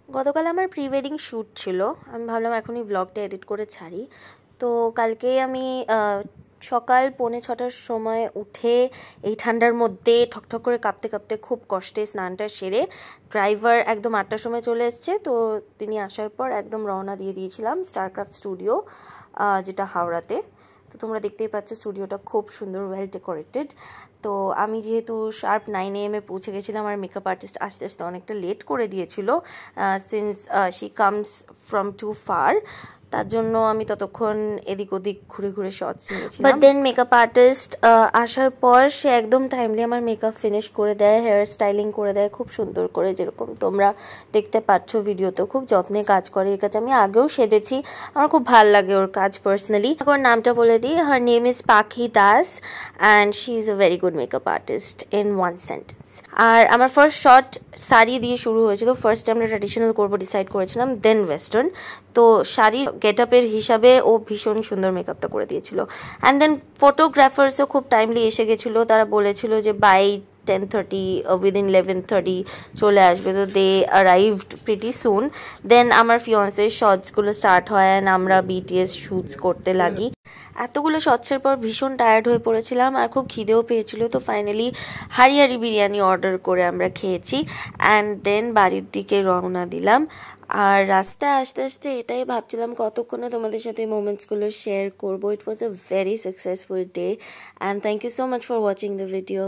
গতকাল আমার pre wedding shoot ছিল। আমি ভাবলাম এখনই ব্লগটা এডিট করে ছাড়ি। তো কালকেই আমি সকাল 5:45টার সময় উঠে এই ঠান্ডার মধ্যে ঠকঠক করে কাঁপতে কাঁপতে খুব কষ্টে স্নানটা সেরে, ড্রাইভার একদম 8টার সময় চলে এসছে, তো তিনি আসার পর একদম রওনা দিয়ে দিয়েছিলাম স্টারক্রাফট স্টুডিও, যেটা হাওড়াতে। তো তোমরা দেখতেই পাচ্ছ স্টুডিওটা খুব সুন্দর, ওয়েল ডেকোরেটেড। তো আমি যেহেতু শার্প 9 AM পৌঁছে গেছিলাম, আর মেকআপ আর্টিস্ট আসতে আসতে অনেকটা লেট করে দিয়েছিল, since she comes from too far, তার জন্য আমি ততক্ষণ এদিক ওদিক ঘুরে ঘুরে শর্টস নিয়েছিলাম। বাট দেন মেকআপ আর্টিস্ট আসার পর সে একদম টাইমলি আমার মেকআপ ফিনিশ করে দেয়, হেয়ার স্টাইলিং করে দেয় খুব সুন্দর করে, যেরকম তোমরা দেখতে পাচ্ছ ভিডিওতে। খুব যত্নে কাজ করে। এর কাছে আমি আগেও সেজেছি, আমার খুব ভালো লাগে ওর কাজ পার্সোনালি। ওর নামটা বলে দিই, হার name is Pakhi Das and she is a very good makeup artist in one sentence. আর আমার ফার্স্ট শট শাড়ি দিয়ে শুরু হয়েছিল। ফার্স্ট আমরা ট্র্যাডিশনাল করবো ডিসাইড করেছিলাম, দেন ওয়েস্টার্ন। তো শাড়ির গেট আপের হিসাবে ও ভীষণ সুন্দর মেকআপটা করে দিয়েছিল। অ্যান্ড দেন ফটোগ্রাফার্সও খুব টাইমলি এসে গেছিলো। তারা বলেছিল যে বাই 10:30 উইদিন 11:30 চলে আসবে। তো দে অ্যারাইভড প্রিটি সুন। দেন আমার ফিয়ন্সের শটসগুলো স্টার্ট হয় অ্যান্ড আমরা বিটিএস শ্যুটস করতে লাগি। এতগুলো শটসের পর ভীষণ টায়ার্ড হয়ে পড়েছিলাম আর খুব খিদেও পেয়েছিল। তো ফাইনালি হারিয়ারি বিরিয়ানি অর্ডার করে আমরা খেয়েছি অ্যান্ড দেন বাড়ির দিকে রওনা দিলাম। আর রাস্তায় আসতে আসতে এটাই ভাবছিলাম কতক্ষণে তোমাদের সাথে এই মোমেন্টসগুলো শেয়ার করবো। It was a very successful day and thank you so much for watching the video.